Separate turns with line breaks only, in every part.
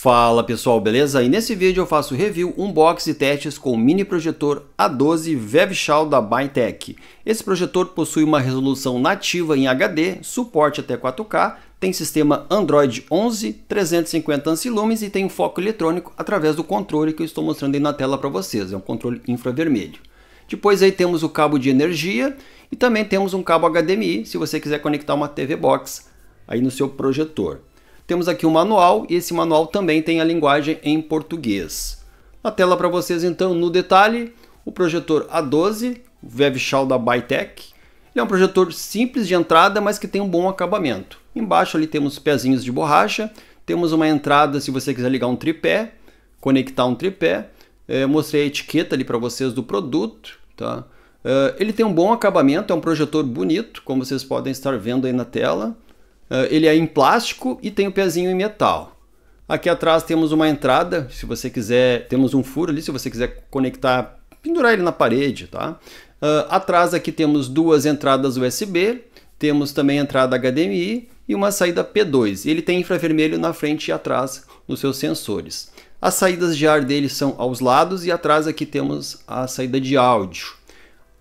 Fala pessoal, beleza? E nesse vídeo eu faço review, unboxing e testes com o mini projetor A12 Vevshal da Bytec. Esse projetor possui uma resolução nativa em HD, suporte até 4K, tem sistema Android 11, 350 ampere e tem um foco eletrônico através do controle que eu estou mostrando aí na tela para vocês, é um controle infravermelho. Depois aí temos o cabo de energia e também temos um cabo HDMI se você quiser conectar uma TV Box aí no seu projetor. Temos aqui um manual e esse manual também tem a linguagem em português. Na tela para vocês então, no detalhe, o projetor A12, o Vevshal da Bytec. Ele é um projetor simples de entrada, mas que tem um bom acabamento. Embaixo ali temos pezinhos de borracha, temos uma entrada se você quiser ligar um tripé, conectar um tripé. Mostrei a etiqueta ali para vocês do produto, tá? Ele tem um bom acabamento, é um projetor bonito, como vocês podem estar vendo aí na tela. Ele é em plástico e tem o pezinho em metal. Aqui atrás temos uma entrada, se você quiser, temos um furo ali, se você quiser conectar, pendurar ele na parede, tá? Atrás aqui temos duas entradas USB, temos também a entrada HDMI e uma saída P2. Ele tem infravermelho na frente e atrás nos seus sensores. As saídas de ar dele são aos lados e atrás aqui temos a saída de áudio.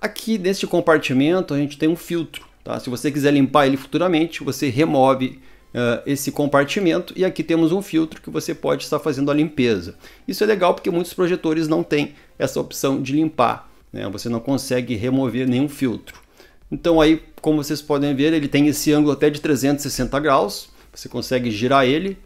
Aqui neste compartimento a gente tem um filtro. Tá? Se você quiser limpar ele futuramente, você remove esse compartimento e aqui temos um filtro que você pode estar fazendo a limpeza. Isso é legal porque muitos projetores não têm essa opção de limpar, né? Você não consegue remover nenhum filtro. Então aí, como vocês podem ver, ele tem esse ângulo até de 360 graus, você consegue girar ele.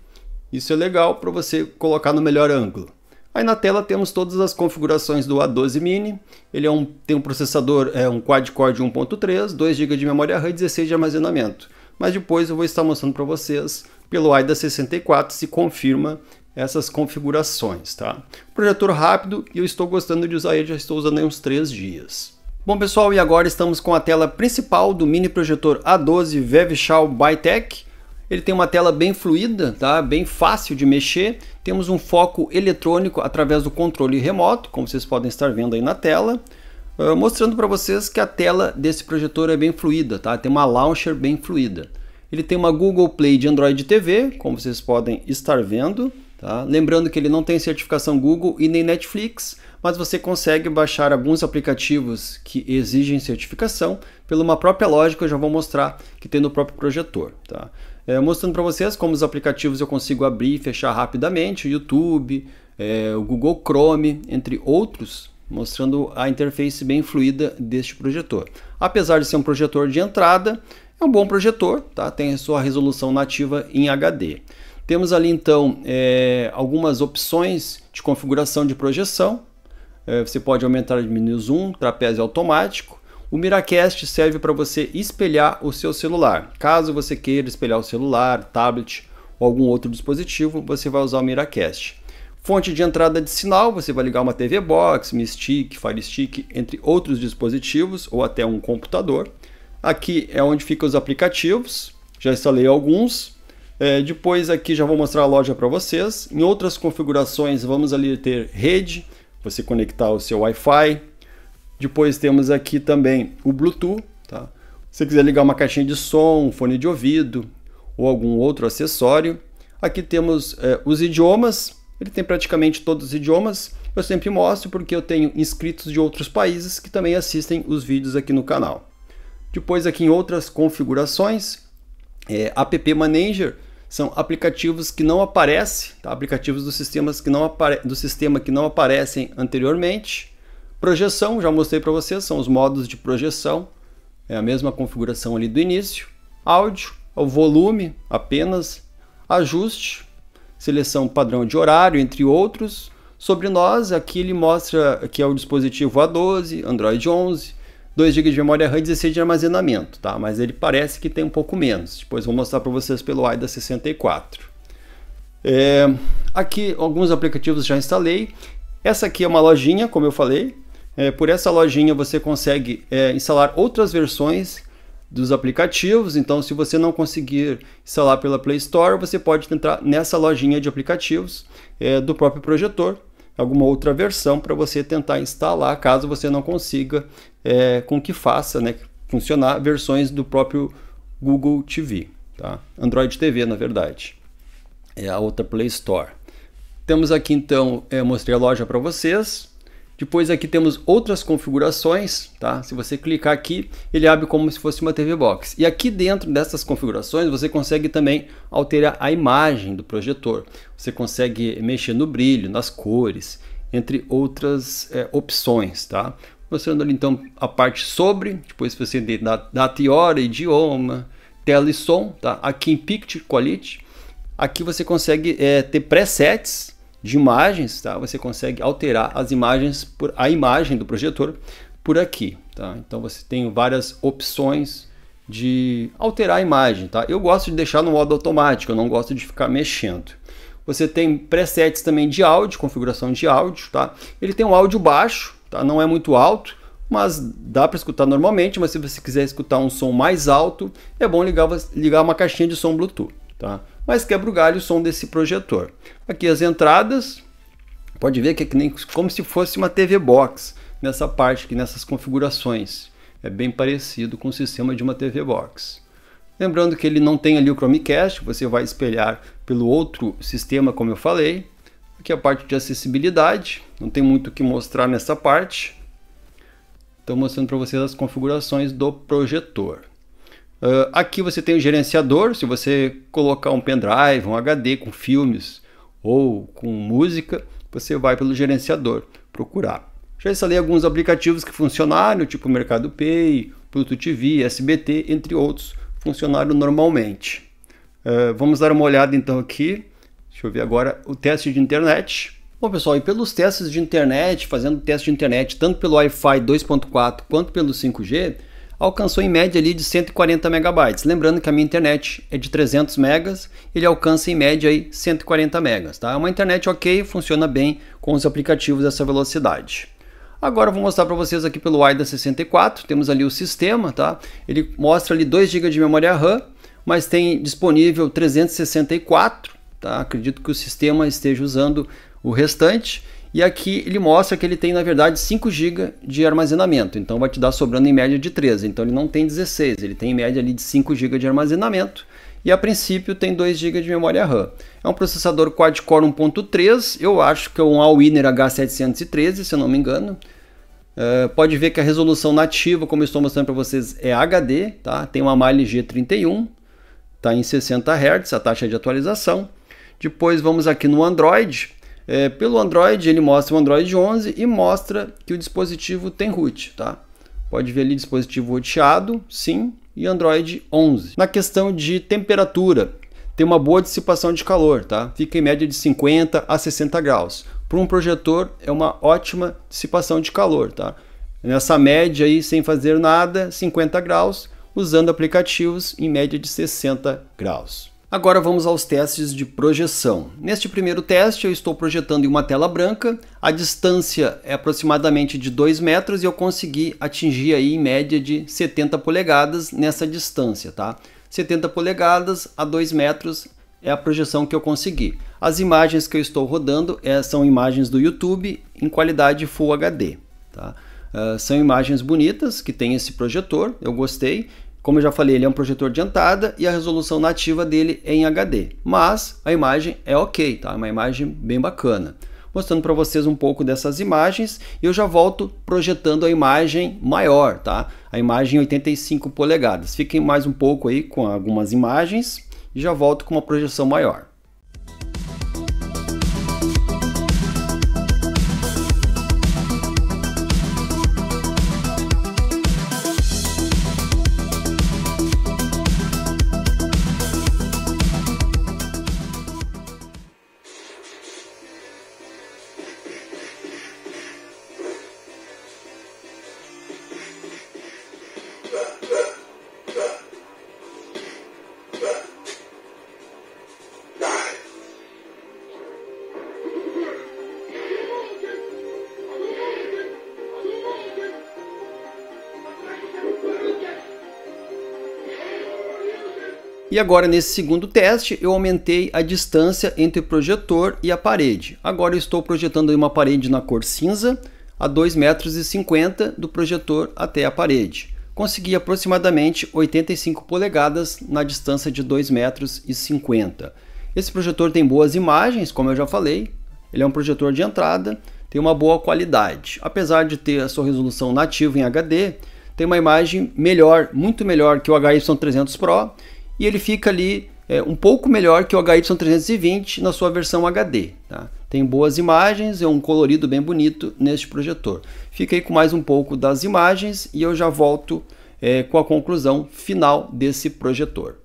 Isso é legal para você colocar no melhor ângulo. Aí na tela temos todas as configurações do A12 Mini. Ele tem um processador, um quad-core de 1.3, 2 GB de memória RAM e 16 de armazenamento. Mas depois eu vou estar mostrando para vocês pelo AIDA64 se confirma essas configurações, tá? Projetor rápido e eu estou gostando de usar ele, já estou usando aí uns 3 dias. Bom pessoal, e agora estamos com a tela principal do mini projetor A12 Vevshal Bytec. Ele tem uma tela bem fluida, tá? Bem fácil de mexer. Temos um foco eletrônico através do controle remoto, como vocês podem estar vendo aí na tela. Mostrando para vocês que a tela desse projetor é bem fluida, tá? Tem uma launcher bem fluida. Ele tem uma Google Play de Android TV, como vocês podem estar vendo, tá? Lembrando que ele não tem certificação Google e nem Netflix, mas você consegue baixar alguns aplicativos que exigem certificação pela uma própria lógica, eu já vou mostrar que tem no próprio projetor, tá? Mostrando para vocês como os aplicativos eu consigo abrir e fechar rapidamente, o YouTube, o Google Chrome, entre outros, mostrando a interface bem fluida deste projetor. Apesar de ser um projetor de entrada, é um bom projetor, tá? Tem a sua resolução nativa em HD. Temos ali então algumas opções de configuração de projeção. Você pode aumentar e diminuir o zoom, trapézio automático. O Miracast serve para você espelhar o seu celular. Caso você queira espelhar o celular, tablet ou algum outro dispositivo, você vai usar o Miracast. Fonte de entrada de sinal, você vai ligar uma TV Box, Mi Stick, Fire Stick, entre outros dispositivos ou até um computador. Aqui é onde ficam os aplicativos, já instalei alguns. Depois aqui já vou mostrar a loja para vocês. Em outras configurações vamos ali ter rede, você conectar o seu Wi-Fi. Depois temos aqui também o Bluetooth, tá? Se você quiser ligar uma caixinha de som, um fone de ouvido ou algum outro acessório. Aqui temos os idiomas, ele tem praticamente todos os idiomas. Eu sempre mostro porque eu tenho inscritos de outros países que também assistem os vídeos aqui no canal. Depois aqui em outras configurações, App Manager são aplicativos que não aparecem, tá? Aplicativos do sistema que não aparecem anteriormente. Projeção, já mostrei para vocês, são os modos de projeção, é a mesma configuração ali do início. Áudio, o volume apenas, ajuste, seleção padrão de horário, entre outros. Sobre nós, aqui ele mostra que é o dispositivo A12, Android 11, 2 GB de memória RAM e 16 de armazenamento, tá? Mas ele parece que tem um pouco menos, depois vou mostrar para vocês pelo AIDA64. Aqui alguns aplicativos já instalei. Essa aqui é uma lojinha, como eu falei. Por essa lojinha você consegue instalar outras versões dos aplicativos. Então, se você não conseguir instalar pela Play Store, você pode entrar nessa lojinha de aplicativos do próprio projetor, alguma outra versão para você tentar instalar, caso você não consiga com que faça, né, funcionar versões do próprio Google TV, tá? Android TV, na verdade. É a outra Play Store. Temos aqui então, mostrei a loja para vocês. Depois aqui temos outras configurações, tá? Se você clicar aqui, ele abre como se fosse uma TV Box. E aqui dentro dessas configurações, você consegue também alterar a imagem do projetor. Você consegue mexer no brilho, nas cores, entre outras opções, tá? Mostrando ali então a parte sobre, depois você tem data e hora, idioma, tela e som, tá? Aqui em Picture Quality, aqui você consegue ter presets de imagens, tá? Você consegue alterar as imagens por a imagem do projetor por aqui, tá? Então você tem várias opções de alterar a imagem, tá? Eu gosto de deixar no modo automático, eu não gosto de ficar mexendo. Você tem presets também de áudio, configuração de áudio, tá? Ele tem um áudio baixo, tá? Não é muito alto, mas dá para escutar normalmente, mas se você quiser escutar um som mais alto, é bom ligar uma caixinha de som Bluetooth, tá? Mas quebra o galho o som desse projetor. Aqui as entradas, pode ver que é que nem como se fosse uma TV Box nessa parte aqui, nessas configurações. É bem parecido com o sistema de uma TV Box. Lembrando que ele não tem ali o Chromecast, você vai espelhar pelo outro sistema, como eu falei. Aqui a parte de acessibilidade, não tem muito o que mostrar nessa parte. Estou mostrando para vocês as configurações do projetor. Aqui você tem o gerenciador, se você colocar um pendrive, um HD com filmes ou com música, você vai pelo gerenciador procurar. Já instalei alguns aplicativos que funcionaram, tipo Mercado Pay, Pluto TV, SBT, entre outros, funcionaram normalmente. Vamos dar uma olhada então aqui, deixa eu ver agora o teste de internet. Bom pessoal, e pelos testes de internet, fazendo teste de internet tanto pelo Wi-Fi 2.4 quanto pelo 5G, alcançou em média ali de 140 megabytes. Lembrando que a minha internet é de 300 megas, ele alcança em média aí 140 megas, tá? É uma internet ok, funciona bem com os aplicativos dessa velocidade. Agora eu vou mostrar para vocês aqui pelo AIDA 64, temos ali o sistema, tá? Ele mostra ali 2 GB de memória RAM, mas tem disponível 364, tá? Acredito que o sistema esteja usando o restante. E aqui ele mostra que ele tem, na verdade, 5 GB de armazenamento. Então vai te dar sobrando em média de 13. Então ele não tem 16, ele tem em média ali de 5 GB de armazenamento. E a princípio tem 2 GB de memória RAM. É um processador quad-core 1.3, eu acho que é um Allwinner H713, se eu não me engano. Pode ver que a resolução nativa, como eu estou mostrando para vocês, é HD, tá? Tem uma Mali G31, está em 60 Hz a taxa de atualização. Depois vamos aqui no Android. Pelo Android ele mostra o Android 11 e mostra que o dispositivo tem root, tá? Pode ver ali dispositivo roteado, sim, e Android 11. Na questão de temperatura, tem uma boa dissipação de calor, tá? Fica em média de 50 a 60 graus. Para um projetor é uma ótima dissipação de calor, tá? Nessa média aí, sem fazer nada, 50 graus, usando aplicativos em média de 60 graus. Agora vamos aos testes de projeção. Neste primeiro teste eu estou projetando em uma tela branca, a distância é aproximadamente de 2 metros e eu consegui atingir aí em média de 70 polegadas nessa distância, tá? 70 polegadas a 2 metros é a projeção que eu consegui. As imagens que eu estou rodando são imagens do YouTube em qualidade Full HD, tá? São imagens bonitas que tem esse projetor, eu gostei. Como eu já falei, ele é um projetor de entrada e a resolução nativa dele é em HD. Mas a imagem é ok, tá? Uma imagem bem bacana. Mostrando para vocês um pouco dessas imagens, eu já volto projetando a imagem maior, tá? A imagem 85 polegadas. Fiquem mais um pouco aí com algumas imagens e já volto com uma projeção maior. E agora nesse segundo teste eu aumentei a distância entre o projetor e a parede. Agora eu estou projetando uma parede na cor cinza a 2,50 m do projetor até a parede. Consegui aproximadamente 85 polegadas na distância de 2,50 m. Esse projetor tem boas imagens, como eu já falei, Ele é um projetor de entrada, tem uma boa qualidade. Apesar de ter a sua resolução nativa em HD, tem uma imagem melhor, muito melhor que o HY300 Pro, e ele fica ali um pouco melhor que o HY320 na sua versão HD. Tá? Tem boas imagens, é um colorido bem bonito neste projetor. Fica aí com mais um pouco das imagens e eu já volto com a conclusão final desse projetor.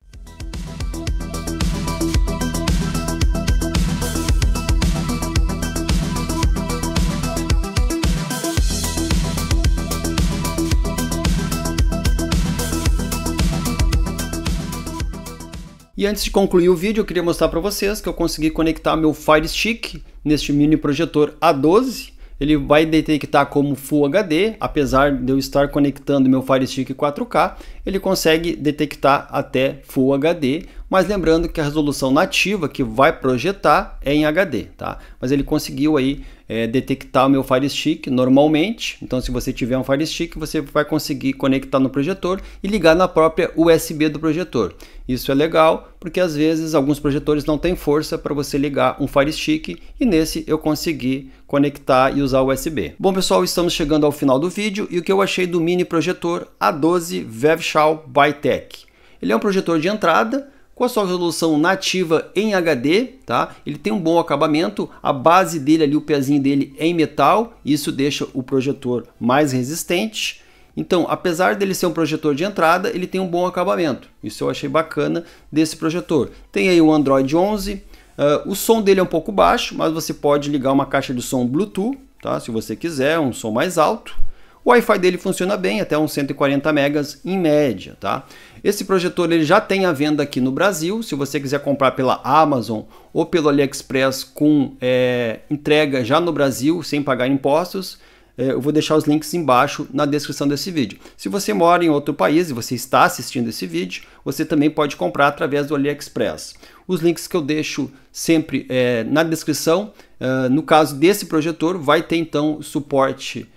E antes de concluir o vídeo, eu queria mostrar para vocês que eu consegui conectar meu Fire Stick neste mini projetor A12. Ele vai detectar como Full HD, apesar de eu estar conectando meu Fire Stick 4K, ele consegue detectar até Full HD, mas lembrando que a resolução nativa que vai projetar é em HD, tá? Mas ele conseguiu aí detectar o meu Fire Stick normalmente, então se você tiver um Fire Stick, você vai conseguir conectar no projetor e ligar na própria USB do projetor. Isso é legal, porque às vezes alguns projetores não têm força para você ligar um Fire Stick, e nesse eu consegui conectar e usar o USB. Bom pessoal, estamos chegando ao final do vídeo e o que eu achei do mini projetor A12 Vevshal ByTech. Ele é um projetor de entrada, com a sua resolução nativa em HD, tá? Ele tem um bom acabamento, a base dele ali, o pezinho dele é em metal, isso deixa o projetor mais resistente. Então, apesar dele ser um projetor de entrada, ele tem um bom acabamento. Isso eu achei bacana desse projetor. Tem aí o Android 11, o som dele é um pouco baixo, mas você pode ligar uma caixa de som Bluetooth, tá? Se você quiser, um som mais alto. O Wi-Fi dele funciona bem, até uns 140 megas em média, tá? Esse projetor ele já tem à venda aqui no Brasil. Se você quiser comprar pela Amazon ou pelo AliExpress com entrega já no Brasil, sem pagar impostos, eu vou deixar os links embaixo na descrição desse vídeo. Se você mora em outro país e você está assistindo esse vídeo, você também pode comprar através do AliExpress. Os links que eu deixo sempre na descrição. No caso desse projetor, vai ter então suporte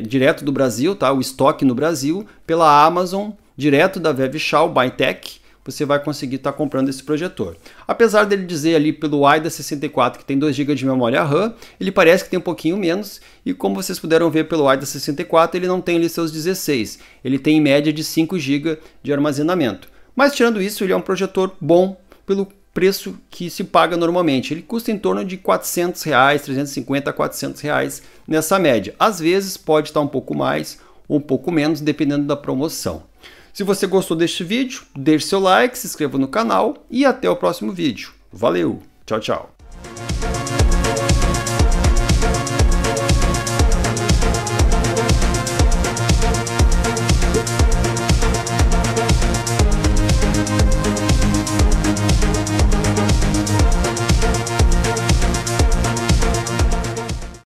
direto do Brasil, tá? O estoque no Brasil, pela Amazon, direto da Vevshal ByTech, você vai conseguir estar comprando esse projetor. Apesar dele dizer ali pelo AIDA64 que tem 2 GB de memória RAM, ele parece que tem um pouquinho menos, e como vocês puderam ver pelo AIDA64, ele não tem ali seus 16, ele tem em média de 5 GB de armazenamento. Mas tirando isso, ele é um projetor bom pelo preço que se paga normalmente. Ele custa em torno de R$400, 350 a R$400 nessa média. Às vezes pode estar um pouco mais ou um pouco menos, dependendo da promoção. Se você gostou deste vídeo, deixe seu like, se inscreva no canal e até o próximo vídeo. Valeu, tchau, tchau.